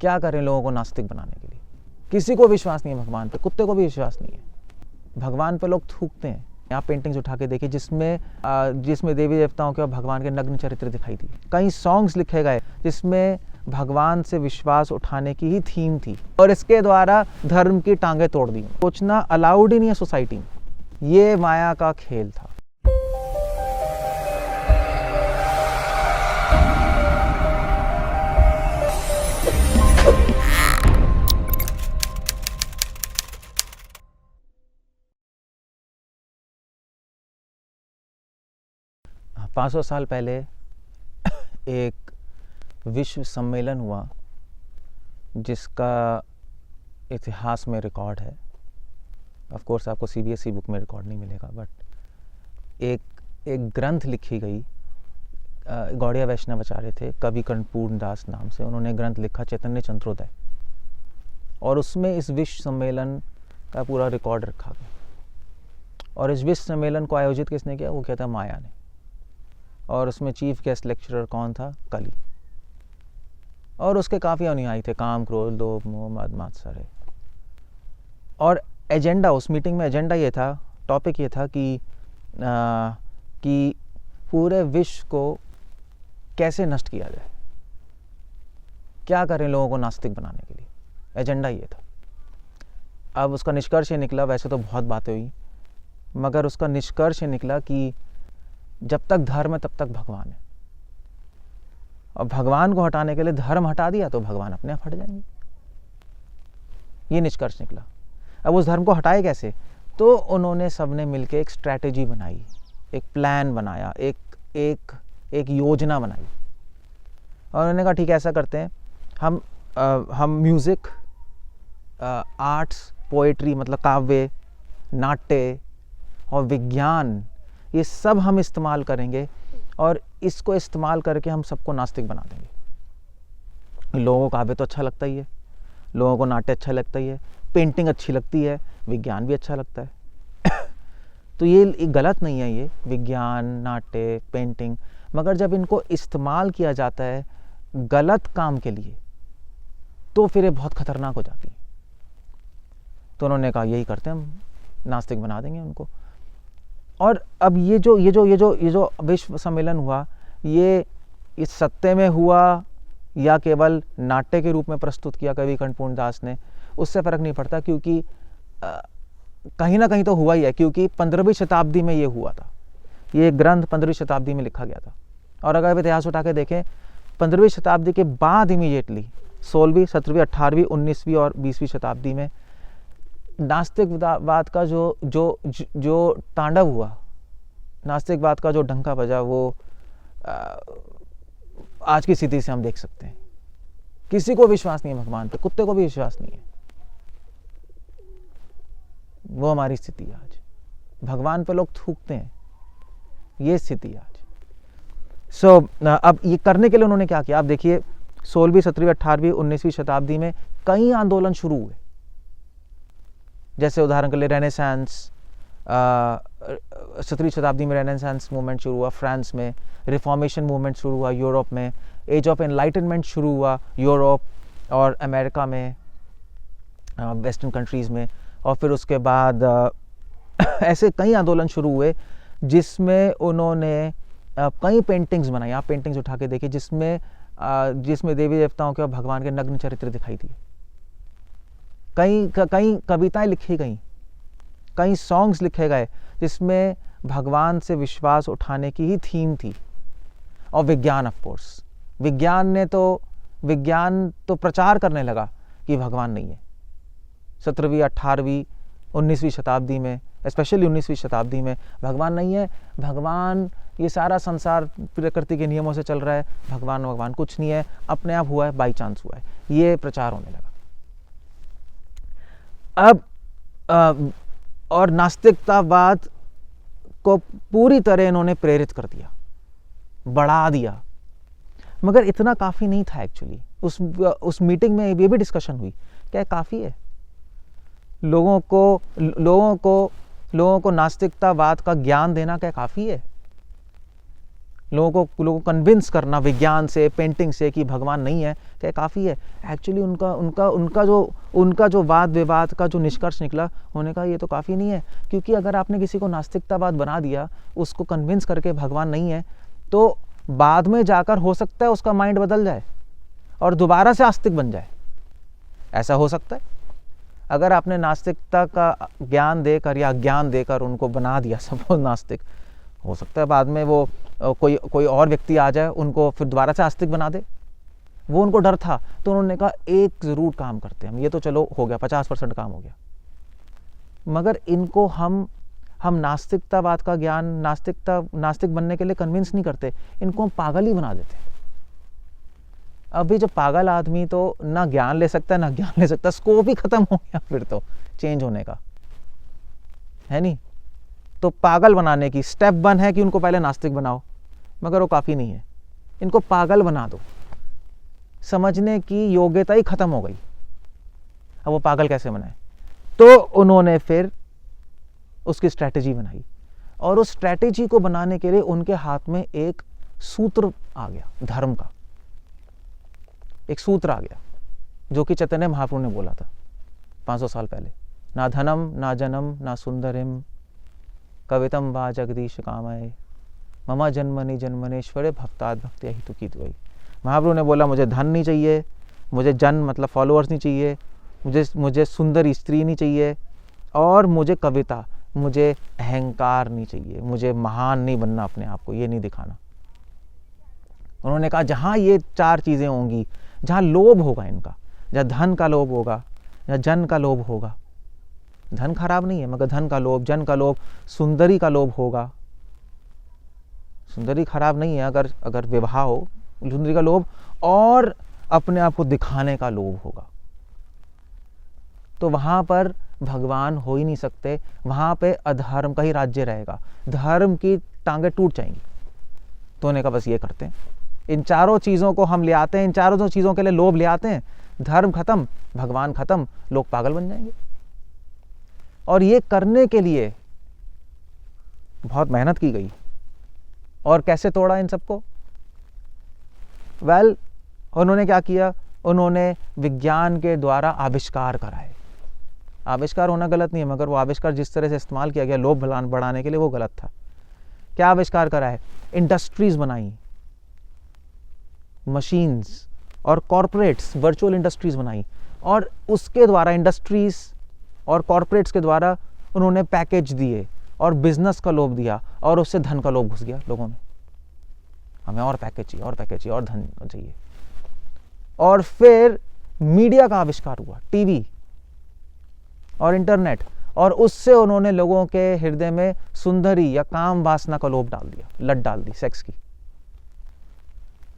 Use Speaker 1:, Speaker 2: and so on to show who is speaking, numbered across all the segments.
Speaker 1: क्या करें लोगों को नास्तिक बनाने के लिए। किसी को विश्वास नहीं है भगवान पे, कुत्ते को भी विश्वास नहीं है। भगवान पे लोग थूकते हैं। यहाँ पेंटिंग्स उठा के देखिए जिसमें देवी देवताओं के और भगवान के नग्न चरित्र दिखाई दिए। कई सॉन्ग्स लिखे गए जिसमें भगवान से विश्वास उठाने की ही थीम थी और इसके द्वारा धर्म की टांगें तोड़ दी। सोचना अलाउड ही नहीं है सोसाइटी में। ये माया का खेल था। पाँच 500 साल पहले एक विश्व सम्मेलन हुआ जिसका इतिहास में रिकॉर्ड है। ऑफ कोर्स आपको CBSE बुक में रिकॉर्ड नहीं मिलेगा, बट एक ग्रंथ लिखी गई। गौड़िया वैष्णवाचार्य थे, कवि कर्णपूर्ण दास नाम से। उन्होंने ग्रंथ लिखा चैतन्य चंद्रोदय, और उसमें इस विश्व सम्मेलन का पूरा रिकॉर्ड रखा गया। और इस विश्व सम्मेलन को आयोजित किसने किया? वो क्या था, माया ने। और उसमें चीफ गेस्ट लेक्चरर कौन था? कली। और उसके काफ़ी अनुयायी थे, काम, क्रोध, लोभ, मोह, मद, मात्सर्य। और एजेंडा, उस मीटिंग में एजेंडा ये था, टॉपिक ये था कि पूरे विश्व को कैसे नष्ट किया जाए, क्या करें लोगों को नास्तिक बनाने के लिए। एजेंडा ये था। अब उसका निष्कर्ष ये निकला, वैसे तो बहुत बातें हुई, मगर उसका निष्कर्ष ये निकला कि जब तक धर्म है तब तक भगवान है। और भगवान को हटाने के लिए धर्म हटा दिया तो भगवान अपने आप हट जाएंगे। ये निष्कर्ष निकला। अब उस धर्म को हटाए कैसे? तो उन्होंने सबने मिलकर एक स्ट्रैटेजी बनाई, एक प्लान बनाया, एक योजना बनाई। और उन्होंने कहा ठीक है, ऐसा करते हैं, हम म्यूज़िक, आर्ट्स, पोएट्री मतलब काव्य, नाट्य और विज्ञान, ये सब हम इस्तेमाल करेंगे और इसको इस्तेमाल करके हम सबको नास्तिक बना देंगे। लोगों को काव्य तो अच्छा लगता ही है, लोगों को नाट्य अच्छा लगता ही है, पेंटिंग अच्छी लगती है, विज्ञान भी अच्छा लगता है। तो ये गलत नहीं है, ये विज्ञान, नाट्य, पेंटिंग, मगर जब इनको इस्तेमाल किया जाता है गलत काम के लिए तो फिर ये बहुत खतरनाक हो जाती है। तो उन्होंने कहा यही करते हैं, हम नास्तिक बना देंगे उनको। और अब ये जो विश्व सम्मेलन हुआ, ये इस सत्य में हुआ या केवल नाट्य के रूप में प्रस्तुत किया कवि कर्णपूर्ण दास ने, उससे फ़र्क नहीं पड़ता, क्योंकि कहीं ना कहीं तो हुआ ही है, क्योंकि 15वीं शताब्दी में ये हुआ था। ये ग्रंथ 15वीं शताब्दी में लिखा गया था। और अगर आप इतिहास उठा के देखें, 15वीं शताब्दी के बाद इमीडिएटली 16वीं, 17वीं, 18वीं, 19वीं और 20वीं शताब्दी में नास्तिकवाद का जो तांडव हुआ, नास्तिकवाद का जो डंका बजा, वो आज की स्थिति से हम देख सकते हैं। किसी को विश्वास नहीं है भगवान पे, कुत्ते को भी विश्वास नहीं है। वो हमारी स्थिति है आज। भगवान पे लोग थूकते हैं, ये स्थिति है आज। अब ये करने के लिए उन्होंने क्या किया? आप देखिए, 16वीं, 17वीं, 18वीं, 19वीं शताब्दी में कई आंदोलन शुरू हुए। जैसे उदाहरण के लिए रेनेसांस, 17वीं शताब्दी में रेनेसांस मूवमेंट शुरू हुआ फ्रांस में, रिफॉर्मेशन मूवमेंट शुरू हुआ यूरोप में, एज ऑफ एनलाइटनमेंट शुरू हुआ यूरोप और अमेरिका में, वेस्टर्न कंट्रीज़ में। और फिर उसके बाद ऐसे कई आंदोलन शुरू हुए जिसमें उन्होंने कई पेंटिंग्स बनाई। आप पेंटिंग्स उठा के देखिए जिसमें देवी देवताओं के और भगवान के नग्न चरित्र दिखाई दिए। कई कविताएं लिखी गई, कई सॉन्ग्स लिखे गए जिसमें भगवान से विश्वास उठाने की ही थीम थी। और विज्ञान, ऑफ कोर्स, विज्ञान तो प्रचार करने लगा कि भगवान नहीं है। 17वीं, 18वीं, 19वीं शताब्दी में, स्पेशली 19वीं शताब्दी में भगवान नहीं है, भगवान, ये सारा संसार प्रकृति के नियमों से चल रहा है, भगवान कुछ नहीं है, अपने आप हुआ है, बाई चांस हुआ है, ये प्रचार होने लगा। अब और नास्तिकतावाद को पूरी तरह इन्होंने प्रेरित कर दिया, बढ़ा दिया। मगर इतना काफ़ी नहीं था एक्चुअली। उस मीटिंग में ये भी डिस्कशन हुई, क्या काफ़ी है? लोगों को नास्तिकतावाद का ज्ञान देना क्या काफ़ी है? लोगों को कन्विंस करना विज्ञान से, पेंटिंग से कि भगवान नहीं है, क्या काफ़ी है? एक्चुअली उनका जो वाद विवाद का जो निष्कर्ष निकला, उन्होंने कहा ये तो काफ़ी नहीं है, क्योंकि अगर आपने किसी को नास्तिकतावाद बना दिया, उसको कन्विंस करके भगवान नहीं है, तो बाद में जाकर हो सकता है उसका माइंड बदल जाए और दोबारा से आस्तिक बन जाए। ऐसा हो सकता है। अगर आपने नास्तिकता का ज्ञान देकर या ज्ञान देकर उनको बना दिया सपोज नास्तिक, हो सकता है बाद में वो कोई और व्यक्ति आ जाए, उनको फिर दोबारा से आस्तिक बना दे। वो उनको डर था, तो उन्होंने कहा एक ज़रूर काम करते हैं हम, ये तो चलो हो गया 50% काम हो गया, मगर इनको हम नास्तिकतावाद का ज्ञान, नास्तिक बनने के लिए कन्विंस नहीं करते, इनको हम पागल ही बना देते। अभी जो पागल आदमी तो ना ज्ञान ले सकता है ना ज्ञान ले सकता, स्कोप ही खत्म हो गया फिर तो चेंज होने का, है नहीं? तो पागल बनाने की स्टेप 1 है कि उनको पहले नास्तिक बनाओ, मगर वो काफ़ी नहीं है, इनको पागल बना दो, समझने की योग्यता ही खत्म हो गई। अब वो पागल कैसे बनाए? तो उन्होंने फिर उसकी स्ट्रैटेजी बनाई, और उस स्ट्रैटेजी को बनाने के लिए उनके हाथ में एक सूत्र आ गया, धर्म का एक सूत्र आ गया, जो कि चैतन्य महाप्रभु ने बोला था 500 साल पहले। ना धनम ना जनम ना सुंदरिम कवितम वा जगदीश कामय ममा जन्मनि जन्मनेश्वरे भक्ताद भक्ति हितु की दुआई। महाप्रभु ने बोला मुझे धन नहीं चाहिए, मुझे जन मतलब फॉलोअर्स नहीं चाहिए, मुझे सुंदर स्त्री नहीं चाहिए, और मुझे कविता, मुझे अहंकार नहीं चाहिए, मुझे महान नहीं बनना, अपने आप को ये नहीं दिखाना। उन्होंने कहा जहाँ ये 4 चीज़ें होंगी, जहाँ लोभ होगा इनका, जहाँ धन का लोभ होगा, जहाँ जन का लोभ होगा, धन खराब नहीं है मगर धन का लोभ, जन का लोभ, सुंदरी का लोभ होगा, सुंदरी खराब नहीं है अगर विवाह हो, सुंदरी का लोभ, और अपने आप को दिखाने का लोभ होगा, तो वहाँ पर भगवान हो ही नहीं सकते, वहाँ पे अधर्म का ही राज्य रहेगा, धर्म की टांगें टूट जाएंगी। तो उन्होंने कहा बस ये करते हैं, इन 4 चीज़ों को हम ले आते हैं, इन 4 चीज़ों के लिए लोभ ले आते हैं, धर्म खत्म, भगवान खत्म, लोग पागल बन जाएंगे। और ये करने के लिए बहुत मेहनत की गई। और कैसे तोड़ा इन सबको? उन्होंने क्या किया? उन्होंने विज्ञान के द्वारा आविष्कार कराए। आविष्कार होना गलत नहीं है, मगर वो आविष्कार जिस तरह से इस्तेमाल किया गया लोभ बढ़ाने के लिए, वो गलत था। क्या आविष्कार कराए? इंडस्ट्रीज बनाई, मशीन्स और कॉरपोरेट्स, वर्चुअल इंडस्ट्रीज बनाई, और उसके द्वारा इंडस्ट्रीज और कॉरपोरेट्स के द्वारा उन्होंने पैकेज दिए और बिजनेस का लोभ दिया, और उससे धन का लोभ घुस गया लोगों में, हमें और पैकेज चाहिए, और पैकेज चाहिए, और धन चाहिए। और फिर मीडिया का आविष्कार हुआ, टीवी और इंटरनेट, और उससे उन्होंने लोगों के हृदय में सुंदरी या काम वासना का लोभ डाल दिया, लत डाल दी सेक्स की।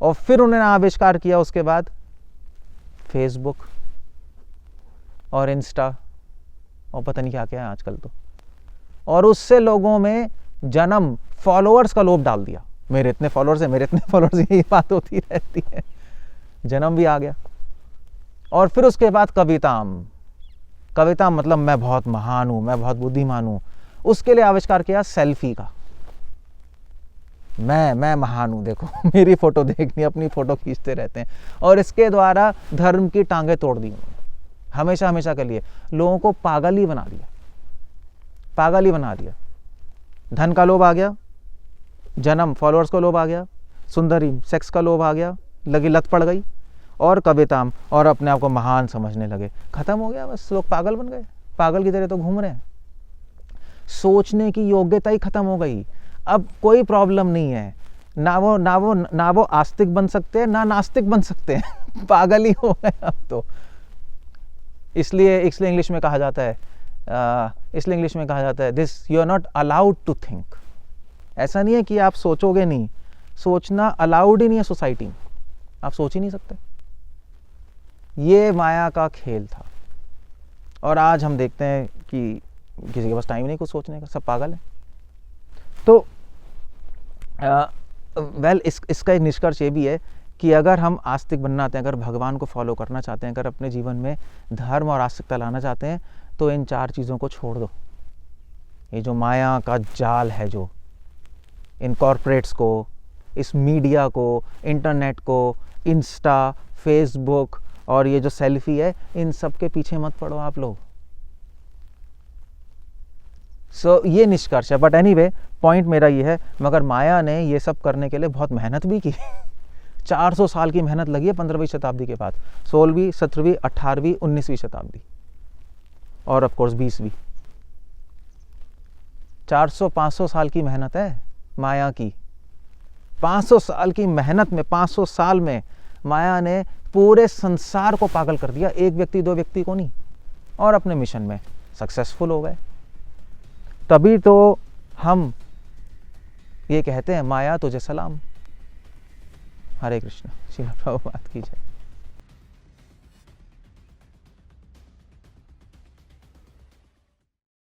Speaker 1: और फिर उन्होंने आविष्कार किया उसके बाद फेसबुक और इंस्टा और पता नहीं क्या क्या है आजकल तो, और उससे लोगों में जन्म फॉलोअर्स का लोभ डाल दिया, मेरे इतने फॉलोअर्स हैं, मेरे इतने फॉलोअर्स हैं, ये बात होती रहती है, जन्म भी आ गया। और फिर उसके बाद कविता मतलब मैं बहुत महान हूं, मैं बहुत बुद्धिमान हूं, उसके लिए आविष्कार किया सेल्फी का, मैं महान हूं, देखो मेरी फोटो देखनी, अपनी फोटो खींचते रहते हैं। और इसके द्वारा धर्म की टांगें तोड़ दी उन्होंने, हमेशा हमेशा के लिए लोगों को पागल ही बना दिया, पागल ही बना दिया। धन का लोभ आ गया, जन्म फॉलोअर्स का लोभ आ गया, सुंदरी सेक्स का लोभ आ गया, लगी लत पड़ गई, और कविता और अपने आप को महान समझने लगे, खत्म हो गया, बस लोग पागल बन गए, पागल की तरह तो घूम रहे हैं, सोचने की योग्यता ही खत्म हो गई। अब कोई प्रॉब्लम नहीं है, ना वो आस्तिक बन सकते हैं, ना नास्तिक बन सकते हैं, पागल ही हो गए अब तो। इसलिए इंग्लिश में कहा जाता है this you are not allowed to think. ऐसा नहीं है कि आप सोचोगे नहीं, सोचना अलाउड ही नहीं है सोसाइटी में, आप सोच ही नहीं सकते। ये माया का खेल था, और आज हम देखते हैं कि किसी के पास टाइम नहीं कुछ सोचने का, सब पागल है। तो इसका एक निष्कर्ष ये भी है कि अगर हम आस्तिक बनना चाहते हैं, अगर भगवान को फॉलो करना चाहते हैं, अगर अपने जीवन में धर्म और आस्तिकता लाना चाहते हैं, तो इन 4 चीज़ों को छोड़ दो। ये जो माया का जाल है, जो इन कॉरपोरेट्स को, इस मीडिया को, इंटरनेट को, इंस्टा, फेसबुक और ये जो सेल्फी है, इन सब के पीछे मत पड़ो आप लोग। ये निष्कर्ष है। बट एनीवे, पॉइंट मेरा ये है, मगर माया ने ये सब करने के लिए बहुत मेहनत भी की 400 साल की मेहनत लगी है 15वीं शताब्दी के बाद, 16वीं, 17वीं, 18वीं, 19वीं शताब्दी और ऑफ कोर्स 20वीं। 400-500 साल की मेहनत है माया की। 500 साल की मेहनत में, 500 साल में माया ने पूरे संसार को पागल कर दिया, एक व्यक्ति दो व्यक्ति को नहीं, और अपने मिशन में सक्सेसफुल हो गए। तभी तो हम ये कहते हैं, माया तुझे सलाम। हरे कृष्ण। श्रील प्रभुपाद की जय।